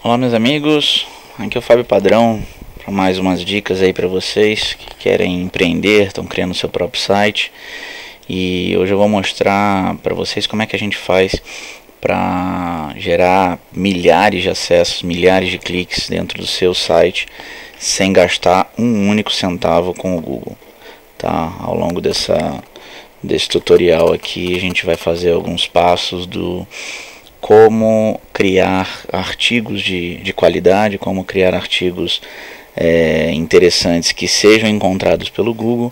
Olá meus amigos, aqui é o Fábio Padrão para mais umas dicas aí para vocês que querem empreender, estão criando seu próprio site. E hoje eu vou mostrar para vocês como é que a gente faz para gerar milhares de acessos, milhares de cliques dentro do seu site sem gastar um único centavo com o Google. Tá? Ao longo desse tutorial aqui a gente vai fazer alguns passos do como criar artigos de qualidade, como criar artigos interessantes que sejam encontrados pelo Google,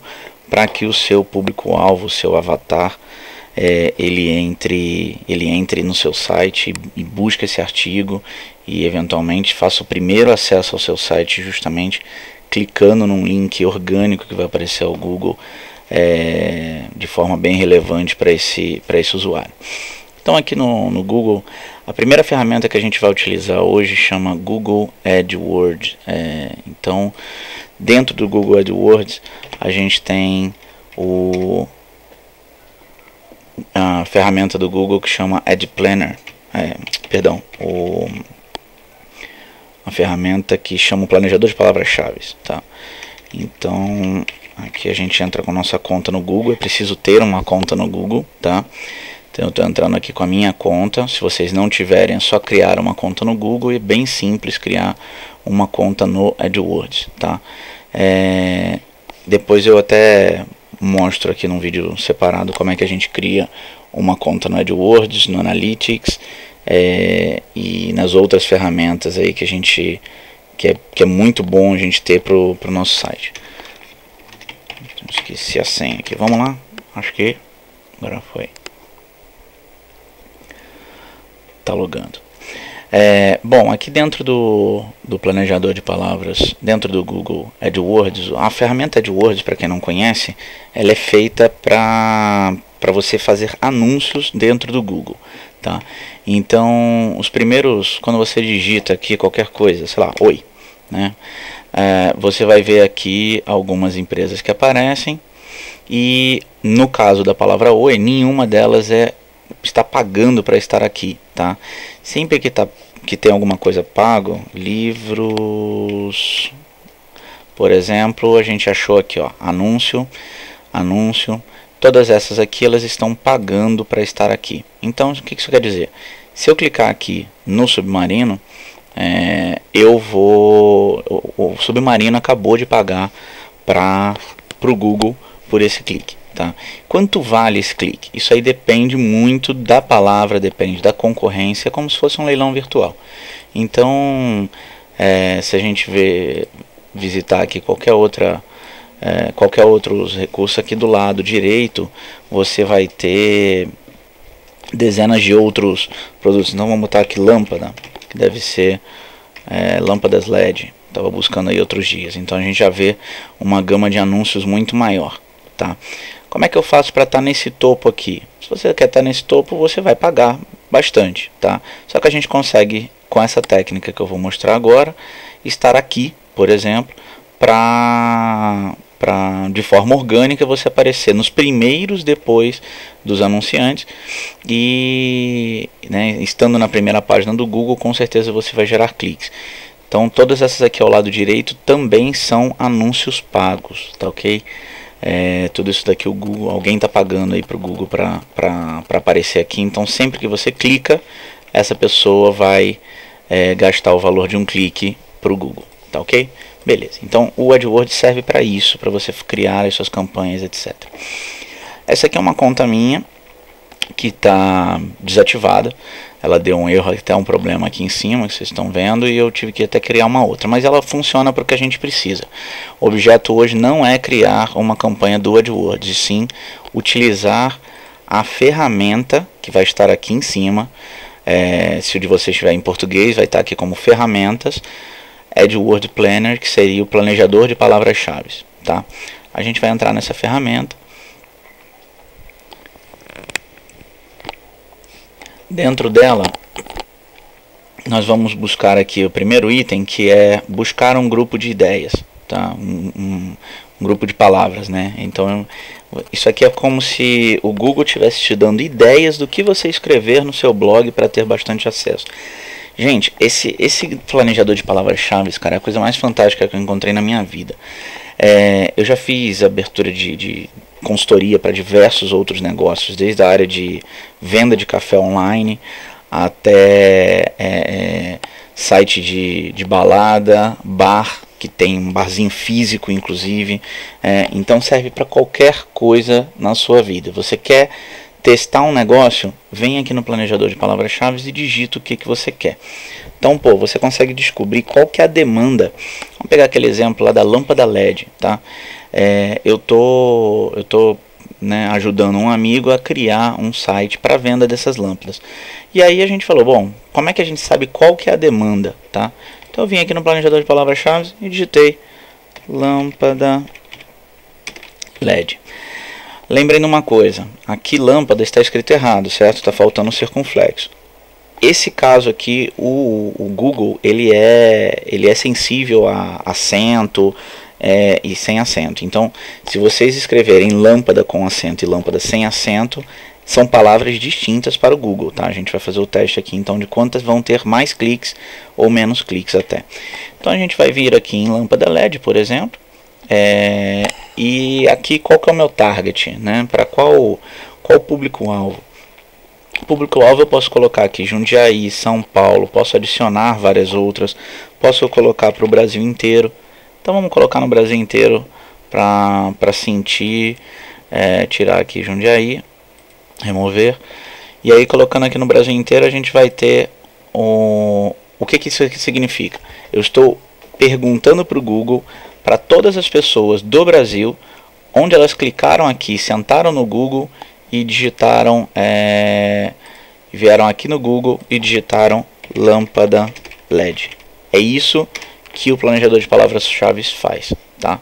para que o seu público-alvo, o seu avatar, ele entre no seu site e busque esse artigo e eventualmente faça o primeiro acesso ao seu site justamente clicando num link orgânico que vai aparecer ao Google de forma bem relevante para esse usuário. Então aqui no Google, a primeira ferramenta que a gente vai utilizar hoje chama Google AdWords. Então dentro do Google AdWords a gente tem a ferramenta do Google que chama Ad Planner, uma ferramenta que chama o planejador de palavras-chave, tá? Então aqui a gente entra com nossa conta no Google, é preciso ter uma conta no Google, tá? Então eu estou entrando aqui com a minha conta. Se vocês não tiverem, é só criar uma conta no Google, e é bem simples criar uma conta no AdWords, tá? Depois eu até mostro aqui num vídeo separado como é que a gente cria uma conta no AdWords, no Analytics e nas outras ferramentas aí que é muito bom a gente ter pro nosso site. Esqueci a senha aqui, vamos lá, acho que agora foi. Tá logando. Bom, aqui dentro do planejador de palavras, dentro do Google AdWords, a ferramenta AdWords, para quem não conhece, ela é feita para você fazer anúncios dentro do Google, tá? Então, os primeiros, quando você digita aqui qualquer coisa, sei lá, oi, né? Você vai ver aqui algumas empresas que aparecem e no caso da palavra oi, nenhuma delas está pagando para estar aqui, tá? Sempre que tem alguma coisa pago, livros, por exemplo, a gente achou aqui, ó, anúncio, todas essas aqui elas estão pagando para estar aqui. Então, o que isso quer dizer? Se eu clicar aqui no Submarino, o Submarino acabou de pagar para o Google por esse clique. Tá? Quanto vale esse clique? Isso aí depende muito da palavra, depende da concorrência, como se fosse um leilão virtual. Então, se a gente visitar aqui qualquer outro recurso aqui do lado direito, você vai ter dezenas de outros produtos. Então vamos botar aqui lâmpada, que deve ser lâmpadas LED. Estava buscando aí outros dias. Então a gente já vê uma gama de anúncios muito maior. Tá? Como é que eu faço para estar nesse topo aqui? Se você quer estar nesse topo, você vai pagar bastante, tá? Só que a gente consegue, com essa técnica que eu vou mostrar agora, estar aqui, por exemplo, de forma orgânica você aparecer nos primeiros depois dos anunciantes e, né, estando na primeira página do Google, com certeza você vai gerar cliques. Então todas essas aqui ao lado direito também são anúncios pagos, tá ok? Tudo isso daqui o Google, alguém está pagando aí para o Google para aparecer aqui. Então sempre que você clica, essa pessoa vai gastar o valor de um clique para o Google, tá ok? Beleza, então o AdWords serve para isso, para você criar as suas campanhas, etc. Essa aqui é uma conta minha que está desativada. Ela deu um erro, até um problema aqui em cima que vocês estão vendo, e eu tive que até criar uma outra, mas ela funciona para o que a gente precisa. O objeto hoje não é criar uma campanha do AdWords, e sim utilizar a ferramenta que vai estar aqui em cima. Se o de vocês estiver em português, vai estar aqui como ferramentas, AdWords Planner, que seria o planejador de palavras-chave, tá? A gente vai entrar nessa ferramenta. Dentro dela, nós vamos buscar aqui o primeiro item, que é buscar um grupo de ideias, tá? Um grupo de palavras, né? Então, isso aqui é como se o Google estivesse te dando ideias do que você escrever no seu blog para ter bastante acesso. Gente, esse planejador de palavras-chave, cara, é a coisa mais fantástica que eu encontrei na minha vida. Eu já fiz abertura de consultoria para diversos outros negócios, desde a área de venda de café online até site de balada, bar, que tem um barzinho físico inclusive. Então serve para qualquer coisa na sua vida. Você quer testar um negócio, vem aqui no planejador de palavras-chave e digita o que você quer. Então, você consegue descobrir qual que é a demanda. Vamos pegar aquele exemplo lá da lâmpada LED, tá? Eu tô ajudando um amigo a criar um site para venda dessas lâmpadas. E aí a gente falou, bom, como é que a gente sabe qual que é a demanda, tá? Então eu vim aqui no planejador de palavras-chave e digitei lâmpada LED. Lembrem de uma coisa, aqui lâmpada está escrito errado, certo? Está faltando um circunflexo. Esse caso aqui, o Google, ele é sensível a acento e sem acento. Então, se vocês escreverem lâmpada com acento e lâmpada sem acento, são palavras distintas para o Google, tá? A gente vai fazer o teste aqui, então, de quantas vão ter mais cliques ou menos cliques até. Então, a gente vai vir aqui em lâmpada LED, por exemplo. E aqui qual que é o meu target, né? Para qual público-alvo? O público-alvo eu posso colocar aqui Jundiaí, São Paulo, posso adicionar várias outras, posso colocar para o Brasil inteiro. Então vamos colocar no Brasil inteiro para sentir, tirar aqui Jundiaí, remover. E aí colocando aqui no Brasil inteiro a gente vai ter o que isso aqui significa. Eu estou perguntando para o Google, para todas as pessoas do Brasil, onde elas clicaram aqui, sentaram no Google e digitaram, vieram aqui no Google e digitaram lâmpada LED. É isso que o planejador de palavras-chave faz, tá?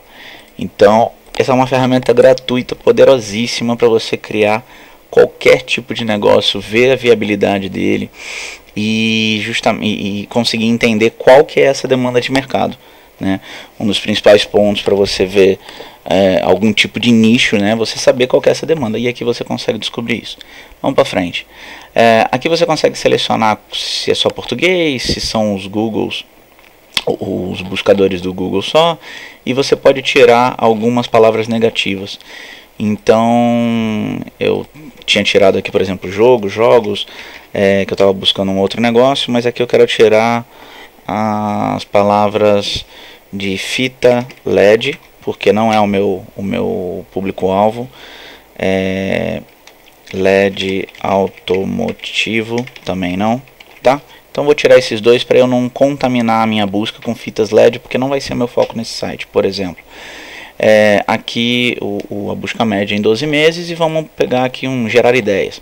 Então, essa é uma ferramenta gratuita, poderosíssima para você criar qualquer tipo de negócio, ver a viabilidade dele e conseguir entender qual que é essa demanda de mercado, né? Um dos principais pontos para você ver algum tipo de nicho, né? Você saber qual que é essa demanda, e aqui você consegue descobrir isso. Vamos para frente. Aqui você consegue selecionar se é só português, se são os buscadores do Google só, e você pode tirar algumas palavras negativas. Então eu tinha tirado aqui, por exemplo, jogos, que eu estava buscando um outro negócio, mas aqui eu quero tirar as palavras de fita LED, porque não é o meu público-alvo. LED automotivo também não, tá? Então vou tirar esses dois para eu não contaminar a minha busca com fitas LED, porque não vai ser meu foco nesse site, por exemplo. Aqui a busca média em 12 meses, e vamos pegar aqui um gerar ideias.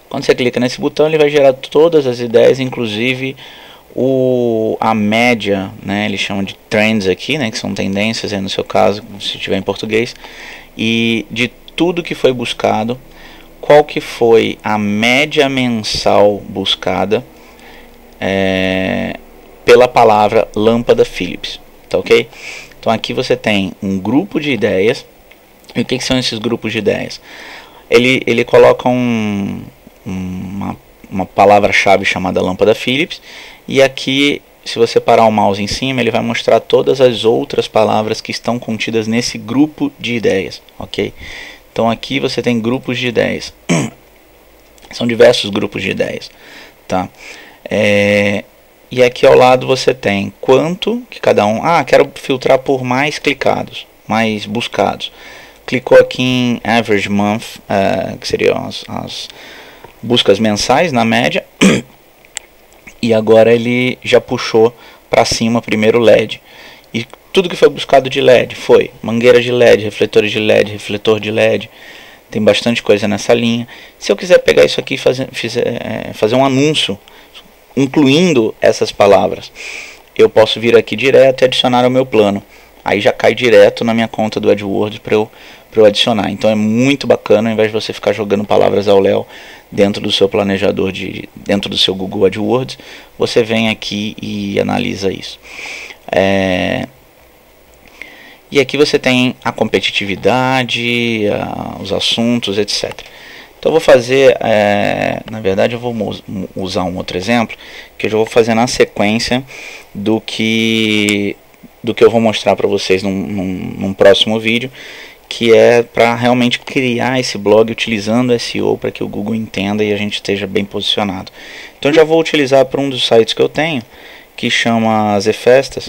Quando você clica nesse botão, ele vai gerar todas as ideias, inclusive a média, né? Eles chamam de trends aqui, né? Que são tendências aí no seu caso, se tiver em português, e de tudo que foi buscado, qual que foi a média mensal buscada pela palavra lâmpada Philips, tá ok? Então aqui você tem um grupo de ideias. E o que são esses grupos de ideias? Ele coloca uma palavra-chave chamada lâmpada Philips, e aqui, se você parar o mouse em cima, ele vai mostrar todas as outras palavras que estão contidas nesse grupo de ideias, ok? Então aqui você tem grupos de ideias. São diversos grupos de ideias, tá? E aqui ao lado você tem quanto que cada um... quero filtrar por mais clicados, mais buscados. Clicou aqui em Average Month, que seriam as buscas mensais na média. E agora ele já puxou para cima primeiro LED. E tudo que foi buscado de LED foi mangueira de LED, refletores de LED, refletor de LED. Tem bastante coisa nessa linha. Se eu quiser pegar isso aqui e fazer um anúncio incluindo essas palavras, eu posso vir aqui direto e adicionar ao meu plano. Aí já cai direto na minha conta do AdWords para eu adicionar. Então é muito bacana, ao invés de você ficar jogando palavras ao léu dentro do seu planejador, dentro do seu Google AdWords, você vem aqui e analisa isso. E aqui você tem a competitividade, os assuntos, etc. Então eu vou fazer, na verdade eu vou usar um outro exemplo, que eu já vou fazer na sequência do que eu vou mostrar para vocês num próximo vídeo, que é para realmente criar esse blog utilizando SEO para que o Google entenda e a gente esteja bem posicionado. Então eu já vou utilizar para um dos sites que eu tenho, que chama Zefestas,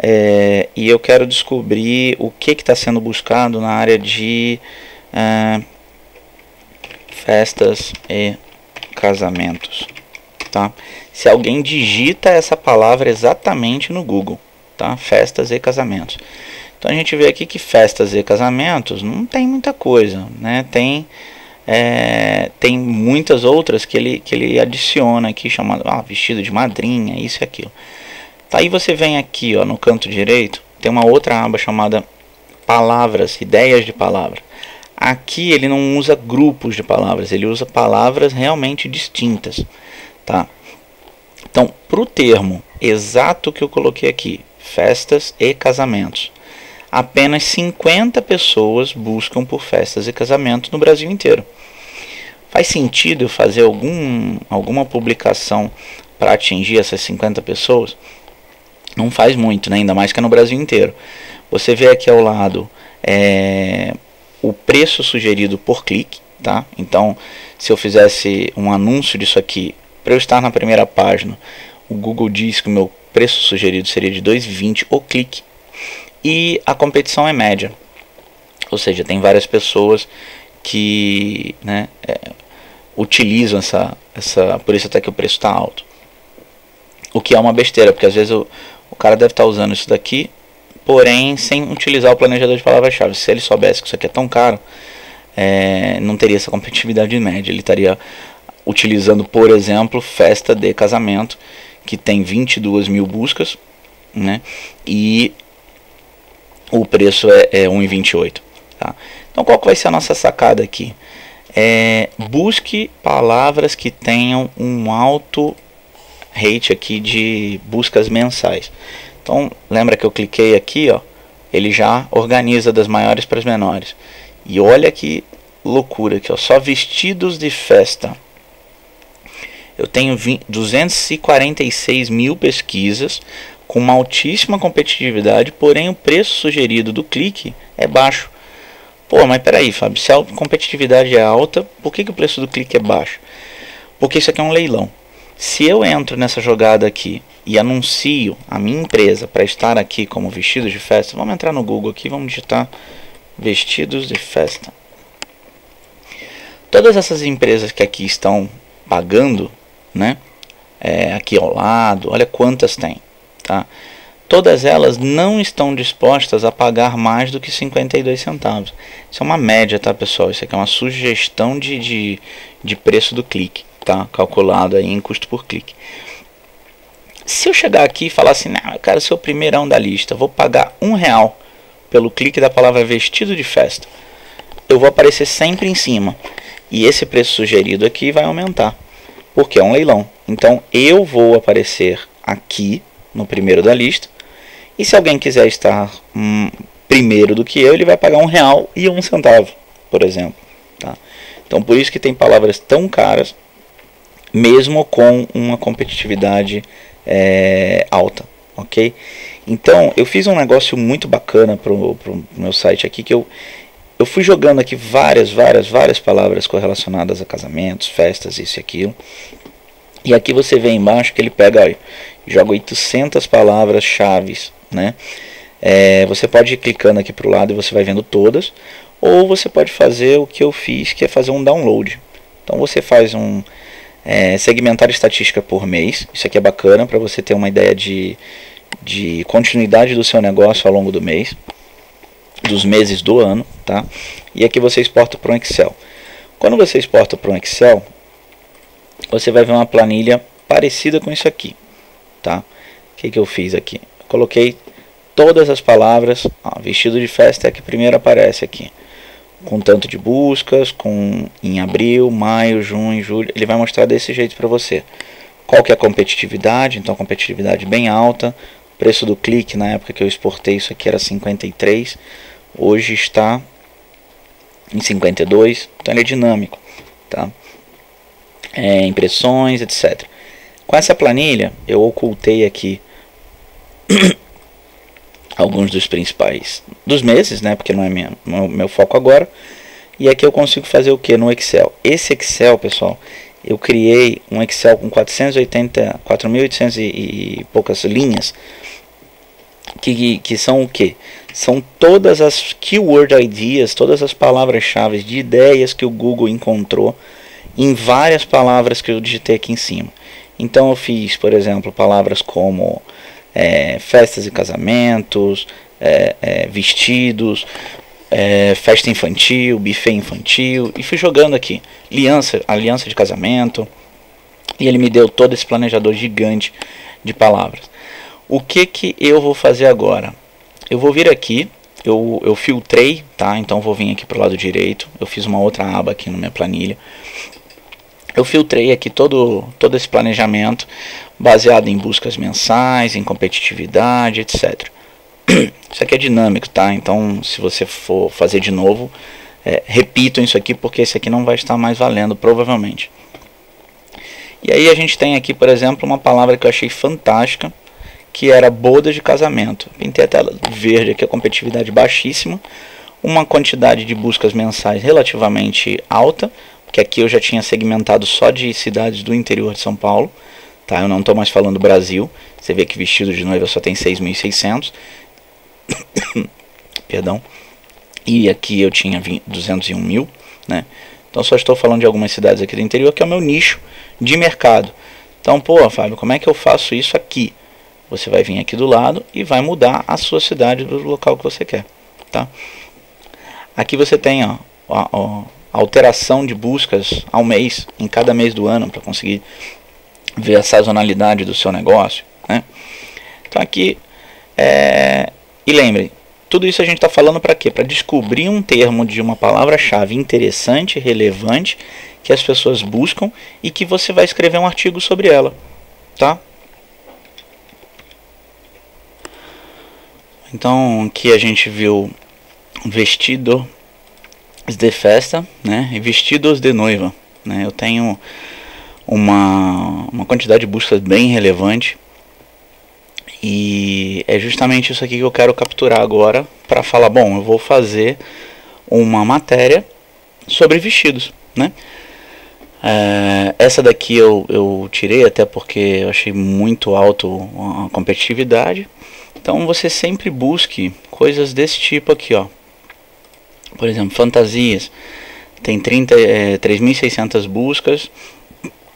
e eu quero descobrir o que está sendo buscado na área de festas e casamentos, tá? Se alguém digita essa palavra exatamente no Google, tá? Festas e casamentos. Então a gente vê aqui que festas e casamentos não tem muita coisa, né? Tem muitas outras que ele adiciona aqui, chamado vestido de madrinha, isso e aquilo. Tá, aí você vem aqui, ó, no canto direito, tem uma outra aba chamada palavras, ideias de palavra. Aqui ele não usa grupos de palavras, ele usa palavras realmente distintas, tá? Então, para o termo exato que eu coloquei aqui, festas e casamentos, apenas 50 pessoas buscam por festas e casamentos no Brasil inteiro. Faz sentido eu fazer alguma publicação para atingir essas 50 pessoas? Não faz muito, né? Ainda mais que é no Brasil inteiro. Você vê aqui ao lado o preço sugerido por clique, tá? Então, se eu fizesse um anúncio disso aqui, para eu estar na primeira página, o Google diz que o meu preço sugerido seria de 2,20 o clique. E a competição é média. Ou seja, tem várias pessoas que, né, utilizam por isso até que o preço está alto. O que é uma besteira, porque às vezes o cara deve estar usando isso daqui, porém sem utilizar o planejador de palavras-chave. Se ele soubesse que isso aqui é tão caro, não teria essa competitividade média. Ele estaria utilizando, por exemplo, festa de casamento, que tem 22 mil buscas, né? E o preço é 1,28. Tá? Então qual que vai ser a nossa sacada aqui? Busque palavras que tenham um alto rate aqui de buscas mensais. Então lembra que eu cliquei aqui, ó, ele já organiza das maiores para as menores. E olha que loucura aqui, ó, só vestidos de festa. Eu tenho 246 mil pesquisas com uma altíssima competitividade, porém o preço sugerido do clique é baixo. Pô, mas peraí, Fábio, se a competitividade é alta, por que o preço do clique é baixo? Porque isso aqui é um leilão. Se eu entro nessa jogada aqui e anuncio a minha empresa para estar aqui como vestidos de festa, vamos entrar no Google aqui, vamos digitar vestidos de festa. Todas essas empresas que aqui estão pagando, né, aqui ao lado, olha quantas tem, tá? Todas elas não estão dispostas a pagar mais do que 52 centavos. Isso é uma média, tá, pessoal? Isso aqui é uma sugestão de preço do clique, tá? Calculado aí em custo por clique. Se eu chegar aqui e falar assim, não, eu quero ser o primeirão da lista, vou pagar R$1 pelo clique da palavra vestido de festa, eu vou aparecer sempre em cima. E esse preço sugerido aqui vai aumentar, porque é um leilão. Então eu vou aparecer aqui no primeiro da lista. E se alguém quiser estar primeiro do que eu, ele vai pagar R$1,01, por exemplo. Tá? Então por isso que tem palavras tão caras, mesmo com uma competitividade alta. Ok? Então eu fiz um negócio muito bacana pro meu site aqui, que eu fui jogando aqui várias palavras correlacionadas a casamentos, festas, isso e aquilo. E aqui você vê embaixo que ele pega, olha, joga 800 palavras-chave, né? Você pode ir clicando aqui para o lado e você vai vendo todas. Ou você pode fazer o que eu fiz, que é fazer um download. Então você faz segmentar estatística por mês. Isso aqui é bacana para você ter uma ideia de continuidade do seu negócio ao longo do mês, dos meses do ano, tá? E aqui você exporta para um Excel. Quando você exporta para um Excel, você vai ver uma planilha parecida com isso aqui, tá? O que eu fiz aqui? Eu coloquei todas as palavras, vestido de festa é a que primeiro aparece aqui, com tanto de buscas, em abril, maio, junho, julho, ele vai mostrar desse jeito para você. Qual que é a competitividade? Então, competitividade bem alta. O preço do clique, na época que eu exportei isso aqui, era 53, hoje está em 52, então ele é dinâmico, tá? Impressões, etc. Com essa planilha eu ocultei aqui alguns dos principais dos meses, né? Porque não é meu foco agora. E aqui eu consigo fazer o que no Excel? Esse Excel, pessoal, eu criei um Excel com 4.800 e poucas linhas, que são o que? São todas as keyword ideas, todas as palavras-chave de ideias que o Google encontrou em várias palavras que eu digitei aqui em cima. Então eu fiz, por exemplo, palavras como festas e casamentos, vestidos, festa infantil, buffet infantil, e fui jogando aqui aliança de casamento, e ele me deu todo esse planejador gigante de palavras. O que eu vou fazer agora? Eu vou vir aqui, eu filtrei, tá? Então vou vir aqui para o lado direito, eu fiz uma outra aba aqui na minha planilha. Eu filtrei aqui todo esse planejamento baseado em buscas mensais, em competitividade, etc. Isso aqui é dinâmico, tá? Então, se você for fazer de novo, repitam isso aqui, porque esse aqui não vai estar mais valendo, provavelmente. E aí a gente tem aqui, por exemplo, uma palavra que eu achei fantástica, que era bodas de casamento. Pintei a tela verde aqui, a competitividade baixíssima, uma quantidade de buscas mensais relativamente alta, porque aqui eu já tinha segmentado só de cidades do interior de São Paulo, tá? Eu não estou mais falando Brasil. Você vê que vestido de noiva só tem 6.600. Perdão. E aqui eu tinha 201 mil, né? Então só estou falando de algumas cidades aqui do interior, que é o meu nicho de mercado. Então, pô, Fábio, como é que eu faço isso aqui? Você vai vir aqui do lado e vai mudar a sua cidade do local que você quer, tá? Aqui você tem a alteração de buscas ao mês, em cada mês do ano, para conseguir ver a sazonalidade do seu negócio, né? Então aqui, e lembrem, tudo isso a gente está falando para quê? Para descobrir um termo de uma palavra-chave interessante, relevante, que as pessoas buscam e que você vai escrever um artigo sobre ela, tá? Então aqui a gente viu vestidos de festa, né? E vestidos de noiva, né? Eu tenho uma quantidade de buscas bem relevante. E é justamente isso aqui que eu quero capturar agora para falar, bom, eu vou fazer uma matéria sobre vestidos, né? Essa daqui eu tirei até porque eu achei muito alto a competitividade. Então você sempre busque coisas desse tipo aqui, ó. Por exemplo, fantasias. Tem 3.600 buscas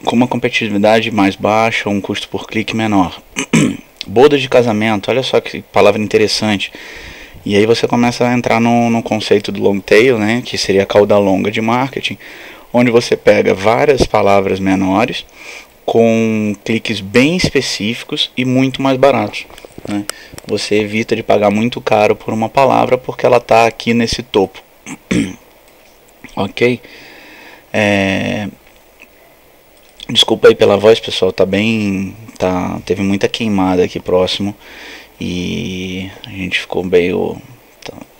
com uma competitividade mais baixa, um custo por clique menor. Bodas de casamento, olha só que palavra interessante. E aí você começa a entrar no conceito do long tail, né, que seria a cauda longa de marketing, onde você pega várias palavras menores com cliques bem específicos e muito mais baratos, né? Você evita de pagar muito caro por uma palavra porque ela está aqui nesse topo. Ok? Desculpa aí pela voz, pessoal, teve muita queimada aqui próximo e a gente ficou meio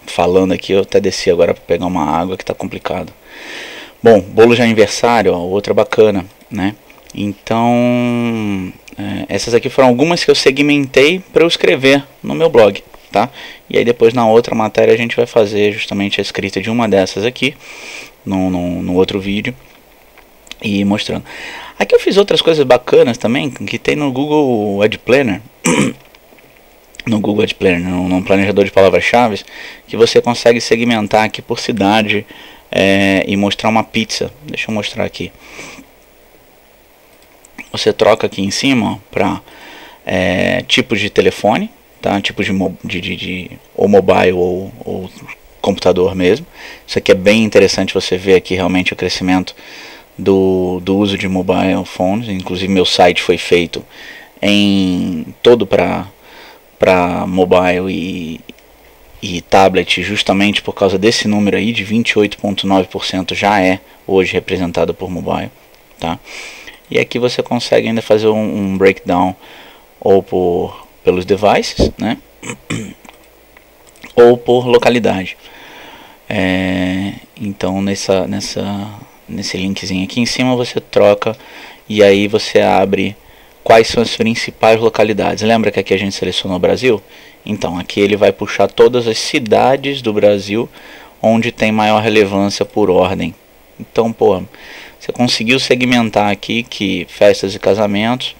falando aqui. Eu até desci agora para pegar uma água, que tá complicado. Bom, bolo de aniversário, ó, outra bacana, né? Então, essas aqui foram algumas que eu segmentei para eu escrever no meu blog, tá? E aí depois na outra matéria a gente vai fazer justamente a escrita de uma dessas aqui no outro vídeo e mostrando. Aqui eu fiz outras coisas bacanas também que tem no Google Ad Planner. No Google Ad Planner, num planejador de palavras-chave, que você consegue segmentar aqui por cidade e mostrar uma pizza. Deixa eu mostrar aqui. Você troca aqui em cima para tipos de telefone, tá? Tipos de ou mobile ou computador mesmo. Isso aqui é bem interessante, você ver aqui realmente o crescimento do uso de mobile phones. Inclusive meu site foi feito em todo para mobile e tablet, justamente por causa desse número aí de 28,9% já é hoje representado por mobile, tá? E aqui você consegue ainda fazer um breakdown ou pelos devices, né? Ou por localidade. Então nessa nesse linkzinho aqui em cima, você troca e aí você abre quais são as principais localidades. Lembra que aqui a gente selecionou o Brasil? Então aqui ele vai puxar todas as cidades do Brasil onde tem maior relevância por ordem. Então, pô, você conseguiu segmentar aqui que festas e casamentos.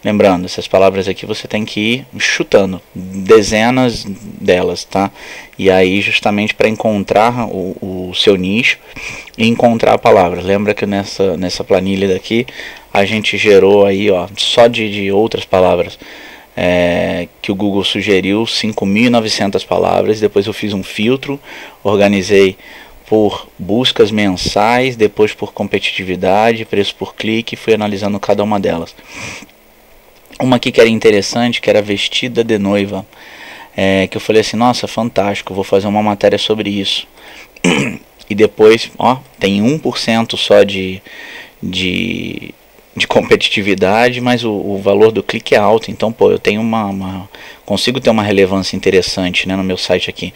Lembrando, essas palavras aqui você tem que ir chutando, dezenas delas, tá? E aí justamente para encontrar o seu nicho e encontrar a palavra. Lembra que nessa planilha daqui a gente gerou aí, ó, só de outras palavras que o Google sugeriu, 5.900 palavras. Depois eu fiz um filtro, organizei por buscas mensais, depois por competitividade, preço por clique, e fui analisando cada uma delas. Uma aqui que era interessante, que era vestida de noiva, que eu falei assim, nossa, fantástico, vou fazer uma matéria sobre isso. E depois, ó, tem 1% só de competitividade, mas o valor do clique é alto. Então, pô, eu tenho consigo ter uma relevância interessante, né, no meu site aqui.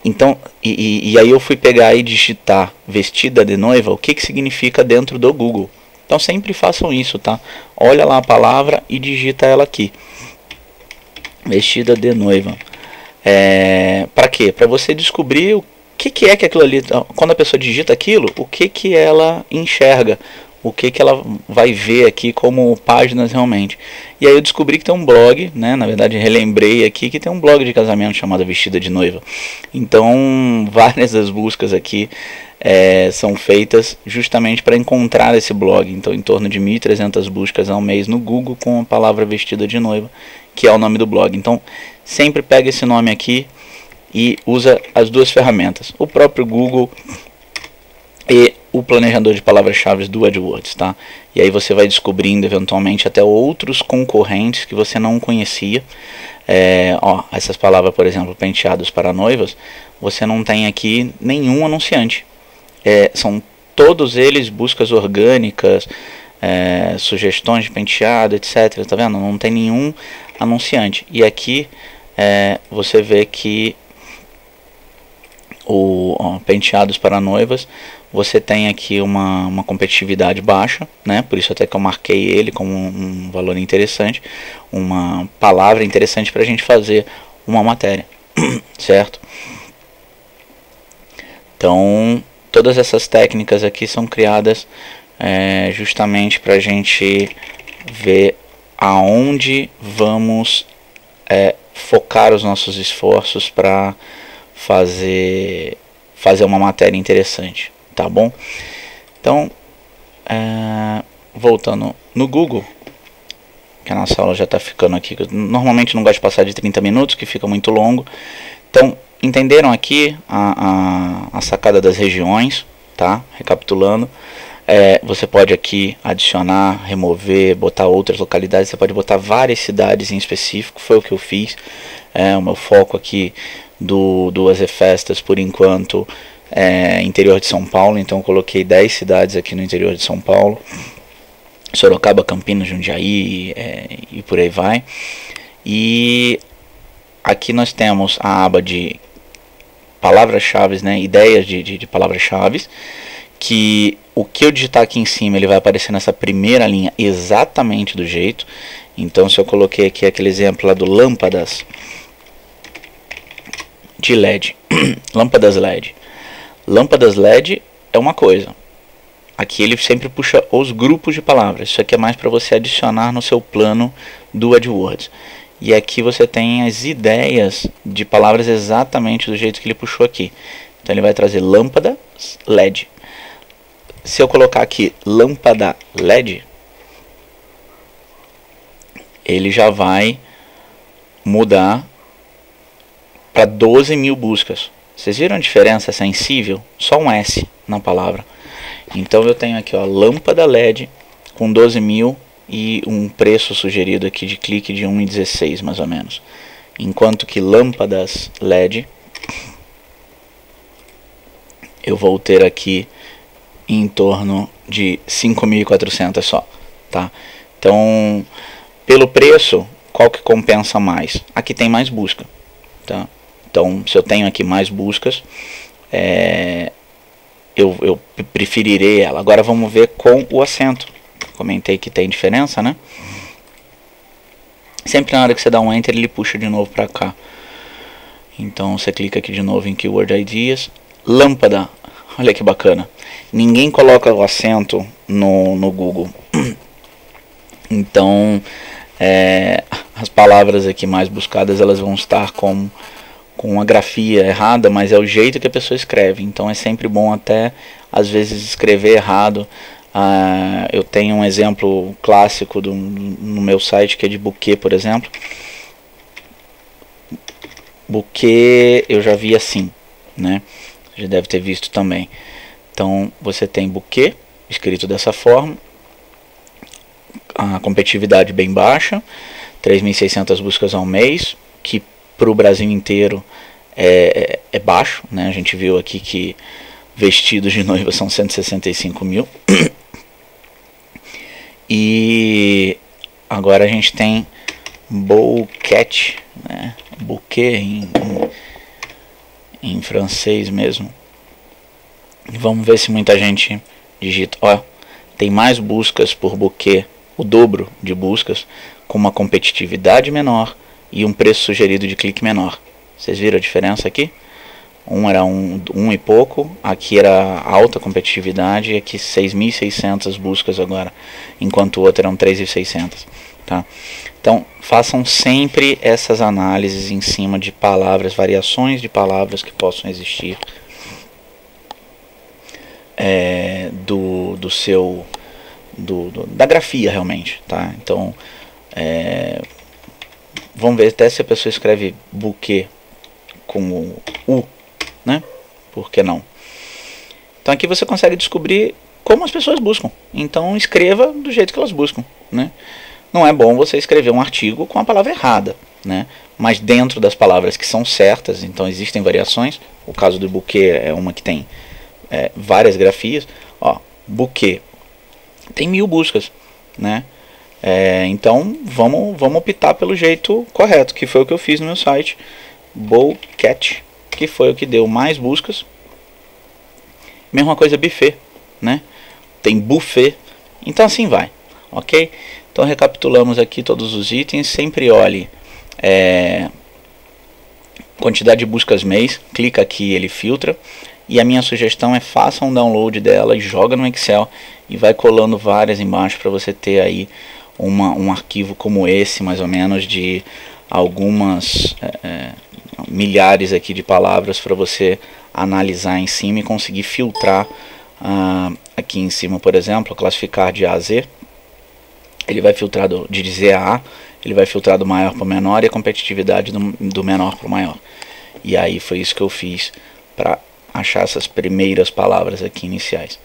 Então, e aí eu fui pegar e digitar vestida de noiva, o que significa dentro do Google. Então sempre façam isso, tá? Olha lá a palavra e digita ela aqui. Vestida de noiva. Para quê? Para você descobrir o que é que aquilo ali, quando a pessoa digita aquilo, o que ela enxerga, o que ela vai ver aqui como páginas realmente. E aí eu descobri que tem um blog, né? Na verdade relembrei aqui que tem um blog de casamento chamado Vestida de Noiva. Então várias das buscas aqui são feitas justamente para encontrar esse blog. Então em torno de 1.300 buscas ao mês no Google com a palavra Vestida de Noiva, que é o nome do blog. Então sempre pega esse nome aqui e usa as duas ferramentas, o próprio Google e o planejador de palavras-chave do AdWords, tá? E aí você vai descobrindo eventualmente até outros concorrentes que você não conhecia. Ó, essas palavras, por exemplo, penteados para noivas, você não tem aqui nenhum anunciante. São todos eles buscas orgânicas, sugestões de penteado, etc. Tá vendo? Não tem nenhum anunciante. E aqui você vê que penteados para noivas, você tem aqui uma competitividade baixa, né? Por isso até que eu marquei ele como um valor interessante, uma palavra interessante para a gente fazer uma matéria, certo? Então todas essas técnicas aqui são criadas justamente para a gente ver aonde vamos focar os nossos esforços para fazer uma matéria interessante, tá bom? Então, voltando no Google, que a nossa aula já está ficando aqui, normalmente não gosto de passar de 30 minutos, que fica muito longo. Então, entenderam aqui a sacada das regiões, tá? Recapitulando, você pode aqui adicionar, remover, botar outras localidades, você pode botar várias cidades em específico, foi o que eu fiz. O meu foco aqui do AZ Festas, por enquanto, interior de São Paulo, então eu coloquei 10 cidades aqui no interior de São Paulo, Sorocaba, Campinas, Jundiaí, e por aí vai. E aqui nós temos a aba de palavras-chave, né, ideias de palavras-chave, que o que eu digitar aqui em cima ele vai aparecer nessa primeira linha exatamente do jeito. Então se eu coloquei aqui aquele exemplo lá do lâmpadas de LED, lâmpadas LED. Lâmpadas LED é uma coisa. Aqui ele sempre puxa os grupos de palavras. Isso aqui é mais para você adicionar no seu plano do AdWords. E aqui você tem as ideias de palavras exatamente do jeito que ele puxou aqui. Então ele vai trazer lâmpada LED. Se eu colocar aqui lâmpada LED, ele já vai mudar para 12.000 buscas. Vocês viram a diferença sensível? Só um S na palavra. Então eu tenho aqui, ó, lâmpada LED com 12.000 e um preço sugerido aqui de clique de 1,16 mais ou menos. Enquanto que lâmpadas LED eu vou ter aqui em torno de 5.400 só, tá? Então, pelo preço, qual que compensa mais? Aqui tem mais busca, tá? Então, se eu tenho aqui mais buscas, eu preferirei ela. Agora vamos ver com o acento. Comentei que tem diferença, né? Sempre na hora que você dá um Enter, ele puxa de novo para cá. Então você clica aqui de novo em Keyword Ideas. Lâmpada, olha que bacana. Ninguém coloca o acento no Google. Então as palavras aqui mais buscadas, elas vão estar com a grafia errada, mas é o jeito que a pessoa escreve. Então é sempre bom até às vezes escrever errado. Eu tenho um exemplo clássico no meu site, que é de buquê, por exemplo. Buquê eu já vi assim, né? Já deve ter visto também. Então você tem buquê escrito dessa forma, a competitividade bem baixa, 3.600 buscas ao mês, que para o Brasil inteiro é baixo, né? A gente viu aqui que vestidos de noiva são 165 mil. E agora a gente tem bouquet, né? Bouquet em francês mesmo. Vamos ver se muita gente digita. Ó, tem mais buscas por bouquet, o dobro de buscas, com uma competitividade menor e um preço sugerido de clique menor. Vocês viram a diferença aqui? Um era um e pouco, aqui era alta competitividade e aqui 6.600 buscas agora, enquanto o outro eram 3.600, tá? Então façam sempre essas análises em cima de palavras, variações de palavras que possam existir da grafia realmente, tá? Então vamos ver até se a pessoa escreve buquê com o U, né? Por que não? Então aqui você consegue descobrir como as pessoas buscam. Então escreva do jeito que elas buscam, né? Não é bom você escrever um artigo com a palavra errada, né? Mas dentro das palavras que são certas, então existem variações. O caso do buquê é uma que tem várias grafias. Ó, buquê tem 1000 buscas, né? Então vamos optar pelo jeito correto, que foi o que eu fiz no meu site, bouquet, que foi o que deu mais buscas. Mesma coisa buffet, né? Tem buffet, então assim vai, ok? Então recapitulamos aqui todos os itens. Sempre olhe quantidade de buscas mês, clica aqui, ele filtra. E a minha sugestão é faça um download dela e joga no Excel e vai colando várias embaixo para você ter aí um arquivo como esse, mais ou menos, de algumas milhares aqui de palavras para você analisar em cima e conseguir filtrar aqui em cima, por exemplo, classificar de A a Z. Ele vai filtrar de Z a A, ele vai filtrar do maior para o menor e a competitividade do menor para o maior. E aí foi isso que eu fiz para achar essas primeiras palavras aqui iniciais,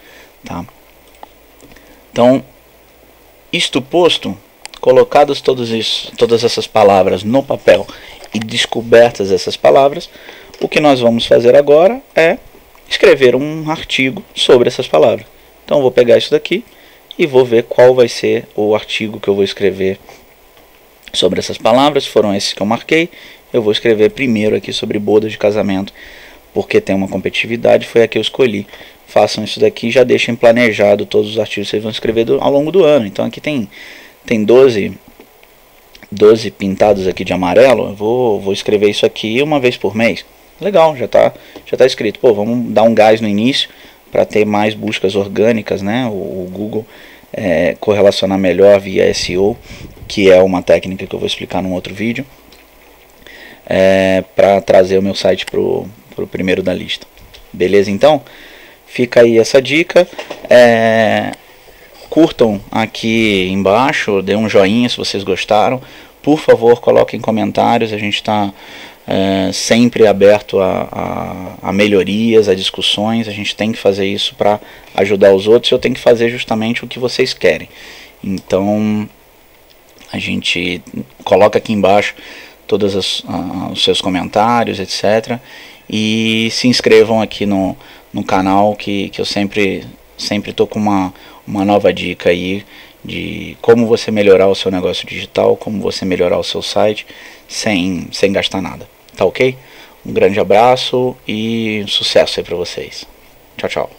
tá? Então, isto posto, colocadas todas essas palavras no papel e descobertas essas palavras, o que nós vamos fazer agora é escrever um artigo sobre essas palavras. Então eu vou pegar isso daqui e vou ver qual vai ser o artigo que eu vou escrever sobre essas palavras. Foram esses que eu marquei. Eu vou escrever primeiro aqui sobre bodas de casamento, porque tem uma competitividade, foi a que eu escolhi. Façam isso daqui e já deixem planejado todos os artigos que vocês vão escrever ao longo do ano. Então aqui tem 12 pintados aqui de amarelo. Eu vou escrever isso aqui uma vez por mês. Legal, já tá escrito. Pô, vamos dar um gás no início para ter mais buscas orgânicas, né? O Google correlacionar melhor via SEO, que é uma técnica que eu vou explicar num outro vídeo, para trazer o meu site pro primeiro da lista. Beleza? Então fica aí essa dica. Curtam aqui embaixo, dê um joinha se vocês gostaram. Por favor, coloquem comentários. A gente está sempre aberto a melhorias, a discussões. A gente tem que fazer isso para ajudar os outros. Eu tenho que fazer justamente o que vocês querem. Então a gente coloca aqui embaixo todos os seus comentários, etc. E se inscrevam aqui no canal, que eu sempre estou com uma nova dica aí de como você melhorar o seu negócio digital, como você melhorar o seu site sem gastar nada. Tá ok? Um grande abraço e sucesso aí para vocês. Tchau, tchau.